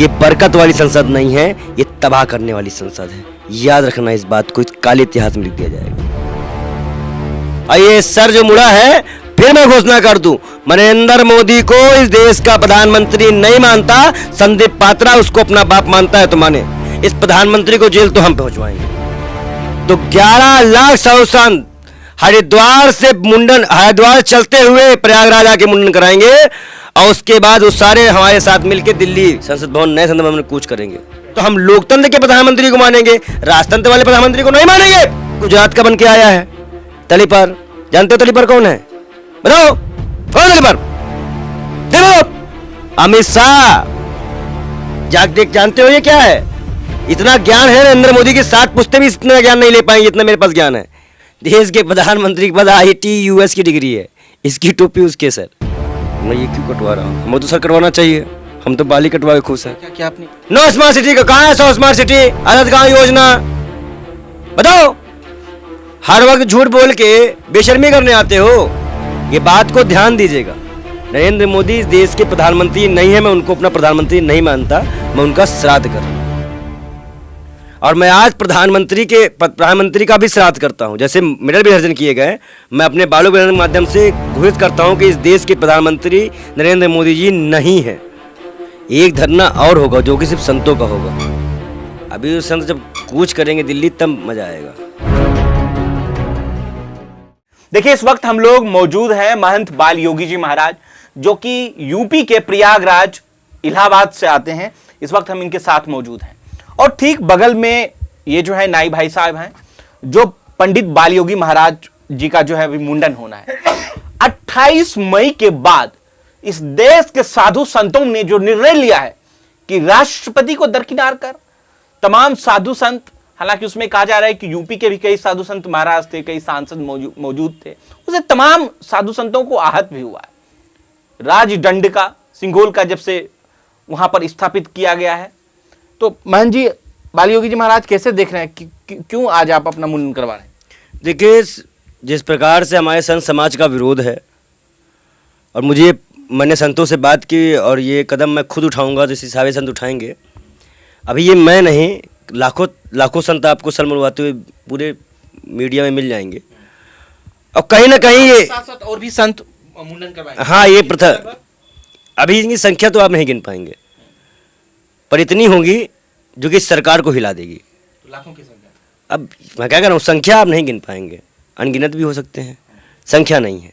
ये बरकत वाली संसद नहीं है, ये तबाह करने वाली संसद है। याद रखना इस बात को, काले इतिहास में लिख दिया जाएगा। और ये सर जो मुड़ा है, फिर मैं घोषणा कर दूं, नरेंद्र मोदी को इस देश का प्रधानमंत्री नहीं मानता, संदीप पात्रा उसको अपना बाप मानता है तो माने। इस प्रधानमंत्री को जेल तो हम पहुंचवाएंगे। तो 11 लाख साधु संत हरिद्वार से मुंडन, हरिद्वार चलते हुए प्रयागराज आके मुंडन कराएंगे और उसके बाद वो सारे हमारे साथ मिलकर दिल्ली संसद भवन, नए संसद भवन में कूच करेंगे। तो हम लोकतंत्र के प्रधानमंत्री को मानेंगे, राजतंत्र वाले प्रधानमंत्री को नहीं मानेंगे। गुजरात का बन के आया है तलीपर, जानते हो तलीपर कौन है? बताओ कौन है तलीपर? देखो अमित शाह, जानते हो ये क्या है? इतना ज्ञान है नरेंद्र मोदी की 7 पुश्ते भी इतना ज्ञान नहीं ले पाएंगे जितना मेरे पास ज्ञान है। देश के प्रधानमंत्री के पास IIT US की डिग्री है, इसकी टोपी उसके सर। मैं ये क्यों कटवा रहा हूँ? मैं तो सर कटवाना चाहिए, हम तो बाली कटवा के खुश है। क्या आपने नो स्मार्ट सिटी का कहाँ है? 100 स्मार्ट सिटी, अरद गांव योजना, बताओ। हर वक्त झूठ बोल के बेशर्मी करने आते हो, ये बात को ध्यान दीजिएगा। नरेंद्र मोदी इस देश के प्रधानमंत्री नहीं है, मैं उनको अपना प्रधानमंत्री नहीं मानता, मैं उनका श्राद्ध कर रहा हूं। और मैं आज प्रधानमंत्री का भी श्राद्ध करता हूं। जैसे मेडल विसर्जन किए गए, मैं अपने बालों के माध्यम से घोषित करता हूं कि इस देश के प्रधानमंत्री नरेंद्र मोदी जी नहीं है। एक धरना और होगा जो कि सिर्फ संतों का होगा। अभी वो संत जब कूच करेंगे दिल्ली, तब मजा आएगा। देखिए, इस वक्त हम लोग मौजूद हैं महंत बाल योगी जी महाराज, जो कि यूपी के प्रयागराज इलाहाबाद से आते हैं। इस वक्त हम इनके साथ मौजूद हैं और ठीक बगल में ये जो है नाई भाई साहब हैं, जो पंडित बाल योगी महाराज जी का जो है अभी मुंडन होना है। 28 मई के बाद इस देश के साधु संतों ने जो निर्णय लिया है कि राष्ट्रपति को दरकिनार कर तमाम साधु संत, हालांकि उसमें कहा जा रहा है कि यूपी के भी कई साधु संत महाराज थे, कई सांसद मौजूद थे, उसे तमाम साधु संतों को आहत भी हुआ है। राजदंड का, सिंघोल का जब से वहां पर स्थापित किया गया है। तो महंत जी, बाल योगी जी महाराज कैसे देख रहे हैं क्यों आज आप अपना मुंडन करवा रहे हैं? देखिए, जिस प्रकार से हमारे संत समाज का विरोध है, और मैंने संतों से बात की और ये कदम मैं खुद उठाऊंगा, जिस हिसाब से संत उठाएंगे। अभी ये मैं नहीं, लाखों संत आपको सर मुड़वाते हुए पूरे मीडिया में मिल जाएंगे। और कहीं ना कहीं ये साथ और भी संत मुंडन करवाएंगे। हाँ, ये प्रथा, अभी इनकी संख्या तो आप नहीं गिन पाएंगे, पर इतनी होगी जो कि सरकार को हिला देगी। तो लाखों की संख्या, अब मैं क्या कह रहा हूँ, संख्या आप नहीं गिन पाएंगे, अनगिनत भी हो सकते हैं, संख्या नहीं है।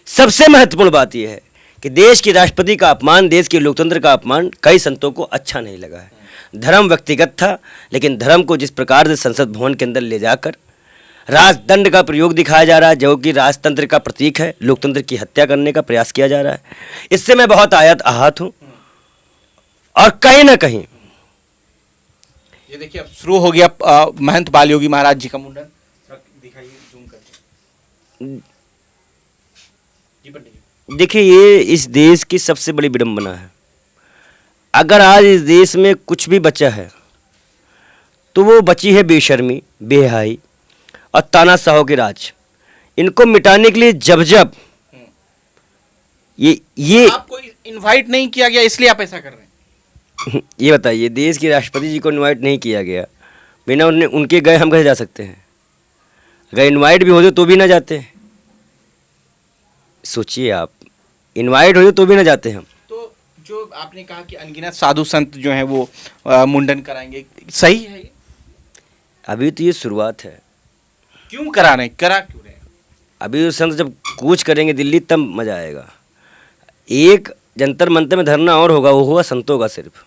सबसे महत्वपूर्ण बात यह है कि देश के राष्ट्रपति का अपमान, देश के लोकतंत्र का अपमान कई संतों को अच्छा नहीं लगा है। धर्म व्यक्तिगत था, लेकिन धर्म को जिस प्रकार से संसद भवन के अंदर ले जाकर राजदंड का प्रयोग दिखाया जा रहा है, जो कि राजतंत्र का प्रतीक है, लोकतंत्र की हत्या करने का प्रयास किया जा रहा है, इससे मैं बहुत आहत हूँ। और कहीं ना कहीं ये देखिए अब शुरू हो गया महंत बाल योगी महाराज जी का मुंडन। दिखाइए जूम करके। देखिए, ये इस देश की सबसे बड़ी विडंबना है। अगर आज इस देश में कुछ भी बचा है तो वो बची है बेशर्मी, बेहयाई और तानाशाहों के राज। इनको मिटाने के लिए जब ये आपको इनवाइट नहीं किया गया, इसलिए आप ऐसा कर रहे हैं? ये बताइए, देश के राष्ट्रपति जी को इनवाइट नहीं किया गया, बिना उनके गए हम कैसे जा सकते हैं? अगर इनवाइट भी होते तो भी ना जाते। सोचिए आप, इनवाइट होते तो भी ना जाते हम। तो जो आपने कहा कि अनगिनत साधु संत जो हैं वो मुंडन कराएंगे, सही है ये? अभी तो ये शुरुआत है। क्यों करा रहे, करा क्यों रहे? अभी वो संत जब कूच करेंगे दिल्ली, तब मजा आएगा। एक जंतर मंतर में धरना और होगा, वो होगा संतों का सिर्फ।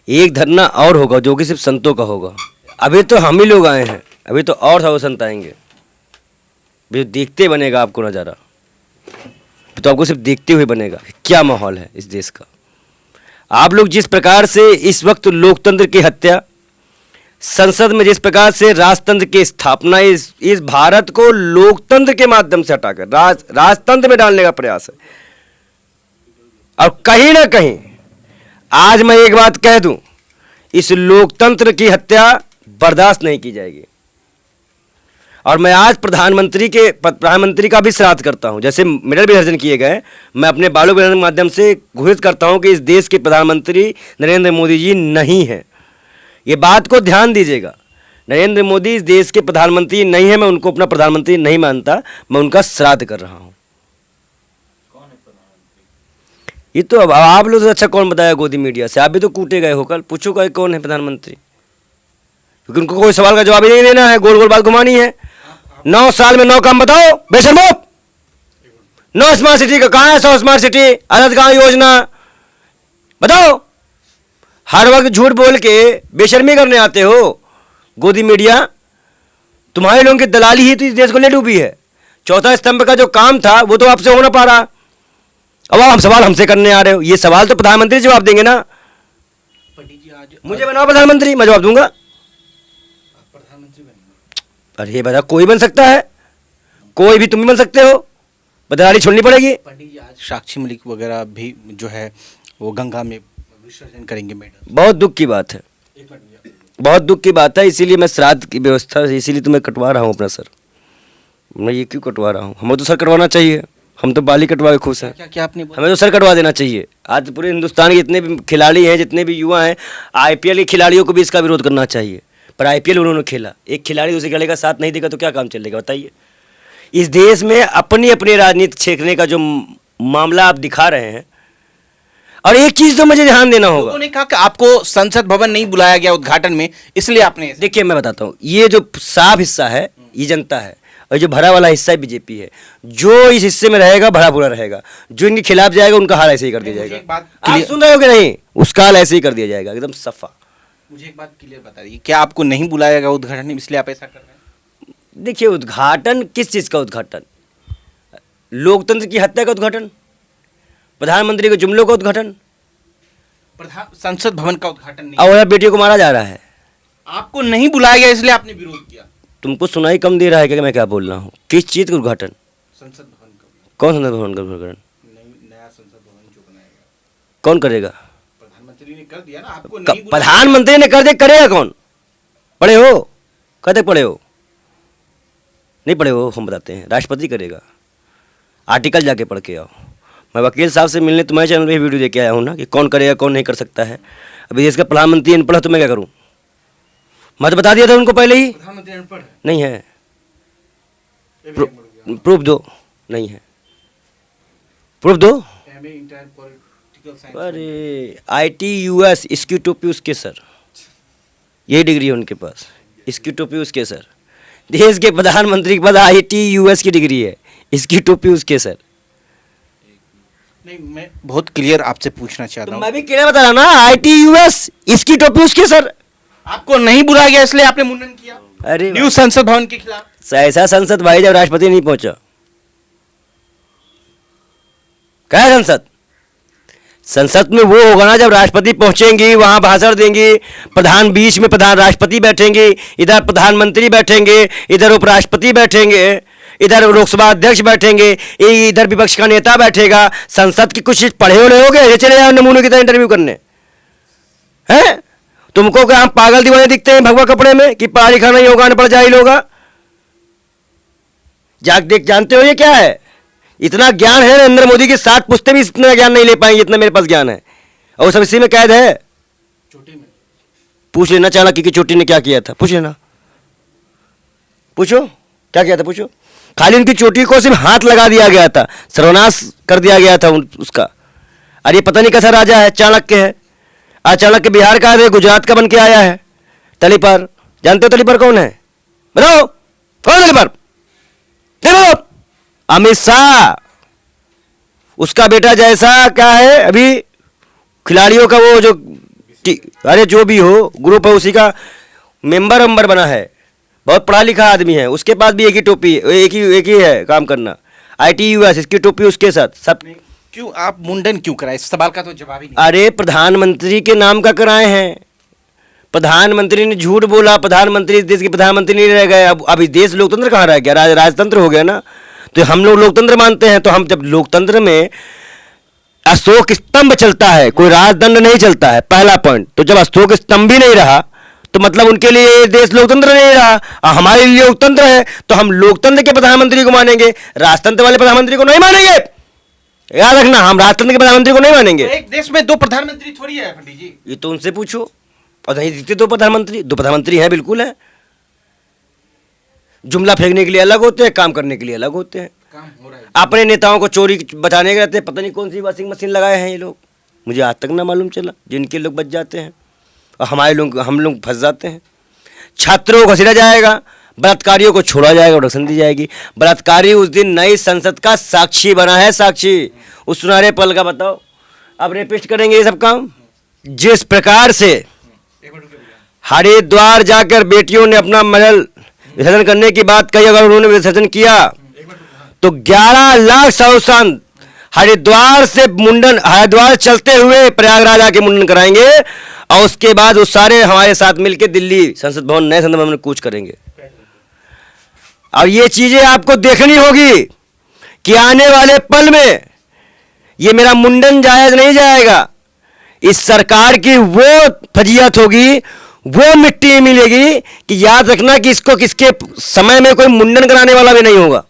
एक धरना और होगा जो कि सिर्फ संतों का होगा। अभी तो हम ही लोग आए हैं, अभी तो और साधु संत आएंगे। अभी देखते बनेगा आपको नज़ारा, तो आपको सिर्फ देखते हुए बनेगा क्या माहौल है इस देश का। आप लोग जिस प्रकार से इस वक्त लोकतंत्र की हत्या, संसद में जिस प्रकार से राजतंत्र की स्थापना, इस भारत को लोकतंत्र के माध्यम से हटाकर राजतंत्र में डालने का प्रयास है। और कहीं ना कहीं आज मैं एक बात कह दूं, इस लोकतंत्र की हत्या बर्दाश्त नहीं की जाएगी। और मैं आज प्रधानमंत्री का भी श्राद्ध करता हूं। जैसे मेडल विसर्जन किए गए, मैं अपने बालों के माध्यम से घोषित करता हूं कि इस देश के प्रधानमंत्री नरेंद्र मोदी जी नहीं है। ये बात को ध्यान दीजिएगा, नरेंद्र मोदी इस देश के प्रधानमंत्री नहीं है। मैं उनको अपना प्रधानमंत्री नहीं मानता, मैं उनका श्राद्ध कर रहा हूं। ये तो अब आप लोग से अच्छा कौन बताया गोदी मीडिया से? आप भी तो कूटे गए हो कल। पूछो कल कौन है प्रधानमंत्री, क्योंकि उनको कोई सवाल का जवाब ही नहीं देना है, गोल गोल बात घुमानी है। 9 साल में 9 काम बताओ बेशर्मो। 9 स्मार्ट सिटी का कहाँ है? 100 स्मार्ट सिटी, अरहद गांव योजना बताओ। हर वक्त झूठ बोल के बेशर्मी करने आते हो। गोदी मीडिया तुम्हारे लोगों की दलाली ही तो इस देश को ले डूबी है। चौथा स्तंभ का जो काम था वो तो आपसे हो ना पा रहा। अब आप सवाल हमसे करने आ रहे हो। ये सवाल तो प्रधानमंत्री जवाब देंगे ना। पंडित जी आज मुझे बनाओ प्रधानमंत्री, मैं जवाब दूंगा। प्रधानमंत्री बनेंगे? अरे ये बता, कोई बन सकता है, कोई भी, तुम भी बन सकते हो। बदलाली छोड़नी पड़ेगी। पंडित जी आज साक्षी मलिक वगैरह भी जो है वो गंगा में विसर्जन करेंगे मेडल। बहुत दुख की बात है, एक मिनट भैया। बहुत दुख की बात है। इसीलिए मैं श्राद्ध की व्यवस्था, इसीलिए तो मैं कटवा रहा हूँ अपना सर। मैं ये क्यों कटवा रहा हूँ? हमें तो सर कटवाना चाहिए। हम तो बाली कटवा के खुश हैं। क्या क्या आपने बोला? हमें तो सर कटवा देना चाहिए। आज पूरे हिंदुस्तान के जितने भी खिलाड़ी हैं, जितने भी युवा हैं, आईपीएल के खिलाड़ियों को भी इसका विरोध करना चाहिए। पर आईपीएल उन्होंने खेला, एक खिलाड़ी दूसरे खिलाड़ी का साथ नहीं देगा तो क्या काम चलेगा बताइए। इस देश में अपनी अपनी राजनीति छेकने का जो मामला आप दिखा रहे हैं, और एक चीज तो मुझे ध्यान देना होगा। लोगों ने कहा कि आपको संसद भवन नहीं बुलाया गया उद्घाटन में, इसलिए आपने देखिए मैं बताता हूँ, ये जो साफ हिस्सा है ये जनता है, और जो भरा वाला हिस्सा बीजेपी है। जो इस हिस्से में रहेगा भरा पूरा रहेगा, जो इनके खिलाफ जाएगा उनका हाल ऐसे ही कर दिया मुझे जाएगा। एक बात आप सुन रहे हो कि नहीं? उसका हाल ऐसे ही कर दिया जाएगा, एकदम सफा। मुझे एक बात क्लियर बता दीजिए, क्या आपको नहीं बुलाया गया उद्घाटन में, इसलिए आप ऐसा कर रहे हैं? देखिए उद्घाटन किस चीज का उद्घाटन? लोकतंत्र की हत्या का उद्घाटन, प्रधानमंत्री के जुमलों का उद्घाटन, संसद भवन का उद्घाटन नहीं। और बेटियों को मारा जा रहा है। आपको नहीं बुलाया गया इसलिए आपने विरोध किया। तुमको सुनाई कम दे रहा है कि मैं क्या बोल रहा हूँ? किस चीज का उद्घाटन? संसद भवन का। कौन संसद भवन का उद्घाटन? नया संसद भवन जो बनाएगा कौन करेगा? प्रधानमंत्री ने कर दिया ना, आपको नहीं बुलाया। प्रधानमंत्री ने कर दे, करेगा कौन? पढ़े हो? कब तक पढ़े हो? नहीं पढ़े हो? हम बताते हैं, राष्ट्रपति करेगा। आर्टिकल जाके पढ़ के आओ। मैं वकील साहब से मिलने तुम्हारे चैनल पे वीडियो देके आया हूँ ना कि कौन करेगा कौन नहीं कर सकता है। अभी देश का प्रधानमंत्री अनपढ़ तो मैं क्या करूँ? मैं तो बता दिया था उनको पहले ही। प्रधानमंत्री अनपढ़ है? नहीं है। प्रूफ दो। नहीं है, प्रूफ दो। अरे ITUS, इसकी टोपी उसके सर, यही डिग्री है उनके पास, इसकी टोपी उसके सर। देश के प्रधानमंत्री के पास ITUS की डिग्री है, इसकी टोपी उसके सर। नहीं, मैं बहुत क्लियर आपसे पूछना चाहता तो हूँ। मैं भी क्लियर बता रहा ना, ITUS, इसकी टोपी उसके सर। आपको नहीं बुलाया गया इसलिए आपने मुंडन किया अरे न्यू संसद भवन के खिलाफ। ऐसा संसद भाई जब राष्ट्रपति नहीं पहुंचा, क्या है संसद? संसद में वो होगा ना जब राष्ट्रपति पहुंचेंगी, वहां भाषण देंगी, प्रधान बीच में, प्रधान राष्ट्रपति बैठेंगे, इधर प्रधानमंत्री बैठेंगे, इधर उपराष्ट्रपति बैठेंगे, इधर लोकसभा अध्यक्ष बैठेंगे, इधर विपक्ष का नेता बैठेगा। संसद की कुछ पढ़े हो रहे होगे? चले जाओ नमूनों की तरह इंटरव्यू करने। हैं तुमको क्या हम पागल दीवाने दिखते हैं भगवा कपड़े में कि पढ़ा लिखा नहीं होगा, अनपढ़ जाहिल होगा? जानते हो ये क्या है? इतना ज्ञान है नरेंद्र मोदी की 7 पुश्ते भी इतना ज्ञान नहीं ले पाएंगे जितना मेरे पास ज्ञान है, और सब इसी में कैद है। चोटी में पूछ लेना चाणक्य की चोटी ने क्या किया था, पूछ लेना, पूछो क्या किया था, पूछो। खाली उनकी चोटी को सिर्फ हाथ लगा दिया गया था, सर्वनाश कर दिया गया था उसका। अरे पता नहीं कैसा राजा है, चाणक्य है। आज चाणक्य बिहार का है, गुजरात का बन के आया है। तलीपर, जानते हो तलीपर कौन है? बताओ कौन तलीपर? अमित शाह, उसका बेटा जैसा क्या है अभी खिलाड़ियों का वो जो अरे जो भी हो ग्रुप है उसी का मेंबर बना है। बहुत पढ़ा लिखा आदमी है, उसके पास भी एक ही टोपी, एक ही है काम करना। ITUS, इसकी टोपी उसके साथ सब। क्यों आप मुंडन क्यों कराए? इस सवाल का तो जवाब ही नहीं। अरे प्रधानमंत्री के नाम का कराए हैं। प्रधानमंत्री ने झूठ बोला, प्रधानमंत्री इस देश के प्रधानमंत्री नहीं रह गए। अब इस देश लोकतंत्र कहाँ रह गया? राजतंत्र हो गया ना। तो हम लोग लोकतंत्र मानते हैं, तो हम जब लोकतंत्र में अशोक स्तंभ चलता है, कोई राजदंड नहीं चलता है, पहला पॉइंट। तो जब अशोक स्तंभ भी नहीं रहा तो मतलब उनके लिए ये देश लोकतंत्र नहीं रहा और हमारे लिए लोकतंत्र है, तो हम लोकतंत्र के प्रधानमंत्री को मानेंगे, राजतंत्र वाले प्रधानमंत्री को नहीं मानेंगे। याद रखना, हम राजतंत्र के प्रधानमंत्री को नहीं मानेंगे। एक देश में दो प्रधानमंत्री थोड़ी है पंडित जी। ये तो उनसे पूछो। और नहीं दिखते दो प्रधानमंत्री हैं, बिल्कुल है। जुमला फेंकने के लिए अलग होते हैं, काम करने के लिए अलग होते हैं। काम हो रहा है। अपने नेताओं को चोरी बचाने के रहते हैं, पता नहीं कौन सी वॉशिंग मशीन लगाए हैं ये लोग, मुझे आज तक ना मालूम चला। जिनके लोग बच जाते हैं और हम लोग फंस जाते हैं। छात्रों को घसीटा जाएगा, बलात्कारियों को छोड़ा जाएगा, प्रोटेक्शन दी जाएगी। बलात्कारी उस दिन नई संसद का साक्षी बना है, साक्षी उस सुनहरे पल का। बताओ अब रेपिस्ट करेंगे ये सब काम। जिस प्रकार से हरिद्वार जाकर बेटियों ने अपना महल विसर्जन करने की बात कही, अगर उन्होंने विसर्जन किया तो 11 लाख साधु संत हरिद्वार से मुंडन, हरिद्वार चलते हुए प्रयागराज आके मुंडन कराएंगे और उसके बाद वो सारे हमारे साथ मिलकर दिल्ली संसद भवन, नए संसद भवन में कूच करेंगे। अब ये चीजें आपको देखनी होगी कि आने वाले पल में ये मेरा मुंडन जायज नहीं जाएगा। इस सरकार की वो फजीहत होगी, वो मिट्टी मिलेगी कि याद रखना कि इसको किसके समय में कोई मुंडन कराने वाला भी नहीं होगा।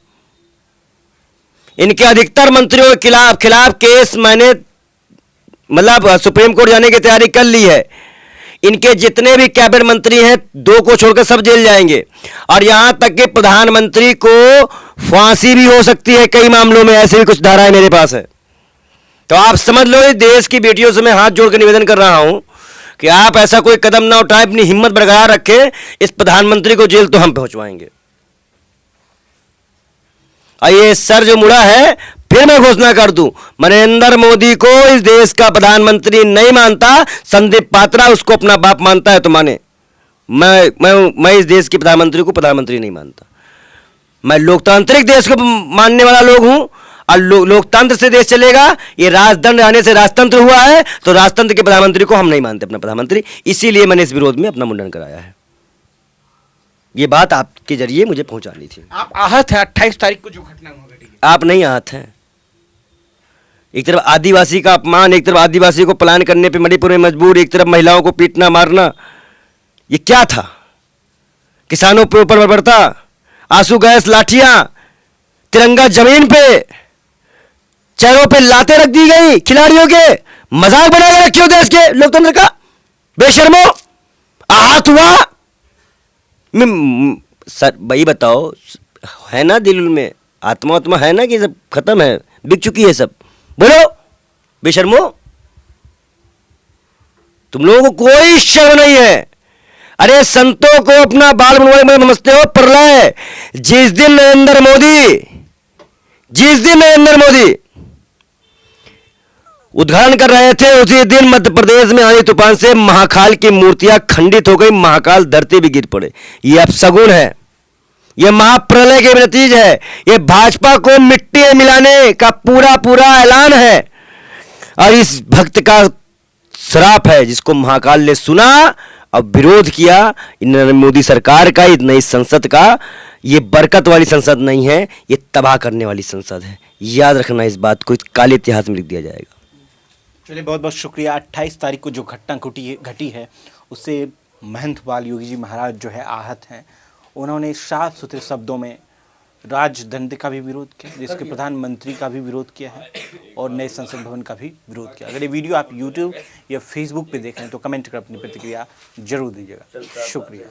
इनके अधिकतर मंत्रियों के खिलाफ केस मैंने मतलब सुप्रीम कोर्ट जाने की तैयारी कर ली है। इनके जितने भी कैबिनेट मंत्री हैं, 2 को छोड़कर सब जेल जाएंगे और यहां तक कि प्रधानमंत्री को फांसी भी हो सकती है कई मामलों में। ऐसे भी कुछ धाराएं मेरे पास है। तो आप समझ लो, इस देश की बेटियों से मैं हाथ जोड़कर निवेदन कर रहा हूं कि आप ऐसा कोई कदम ना उठाएं, अपनी हिम्मत बरकरार रखें। इस प्रधानमंत्री को जेल तो हम पहुंचवाएंगे। और ये सर जो मुड़ा है, फिर मैं घोषणा कर दूं, नरेंद्र मोदी को इस देश का प्रधानमंत्री नहीं मानता, संदीप पात्रा उसको अपना बाप मानता है तो माने। मैं इस देश के प्रधानमंत्री को प्रधानमंत्री नहीं मानता। मैं लोकतांत्रिक देश को मानने वाला लोग हूं और लोकतंत्र से देश चलेगा। ये राजदंड आने से राजतंत्र हुआ है, तो राजतंत्र के प्रधानमंत्री को हम नहीं मानते अपना प्रधानमंत्री। इसीलिए मैंने इस विरोध में अपना मुंडन कराया है। ये बात आपके जरिए मुझे पहुंचानी थी। आप आहत है 28 तारीख को जो घटना घटी। आप नहीं आहत हैं। एक तरफ आदिवासी का अपमान, एक तरफ आदिवासी को पलायन करने पे मणिपुर में मजबूर, एक तरफ महिलाओं को पीटना मारना, ये क्या था? किसानों पे ऊपर बरबरता, आंसू गैस लाठियां, तिरंगा जमीन पे, चेहरों पे लातें रख दी गई खिलाड़ियों के, मजाक बना के रखियो देश के लोकतंत्र का। बेशर्मो, आहत हुआ। सर भाई बताओ, है ना दिल में आत्मा है ना कि सब खत्म है, बिक चुकी है सब? बोलो बेशर्मो, तुम लोगों को कोई शर्म नहीं है। अरे संतों को अपना बाल बनवाने में समझते हो? प्रलय जिस दिन नरेंद्र मोदी उद्घाटन कर रहे थे, उसी दिन मध्य प्रदेश में आंधी तूफान से महाकाल की मूर्तियां खंडित हो गई, महाकाल धरती भी गिर पड़े। ये अपशगुन है, ये महाप्रलय के नतीज है, ये भाजपा को मिट्टी में मिलाने का पूरा ऐलान है और इस भक्त का श्राप है जिसको महाकाल ने सुना और विरोध किया। नरेंद्र मोदी सरकार का, इस नई संसद का। ये बरकत वाली संसद नहीं है, ये तबाह करने वाली संसद है। याद रखना इस बात को, इस काले इतिहास में लिख दिया जाएगा। चलिए, बहुत बहुत शुक्रिया। 28 तारीख को जो घटना घटी है उससे महंत बाल योगी जी महाराज जो है आहत हैं। उन्होंने साफ सुथरे शब्दों में राजदंड का भी विरोध किया, देश के प्रधानमंत्री का भी विरोध किया है और नए संसद भवन का भी विरोध किया। अगर ये वीडियो आप YouTube या Facebook पे देख रहे हैं तो कमेंट कर अपनी प्रतिक्रिया जरूर दीजिएगा। शुक्रिया।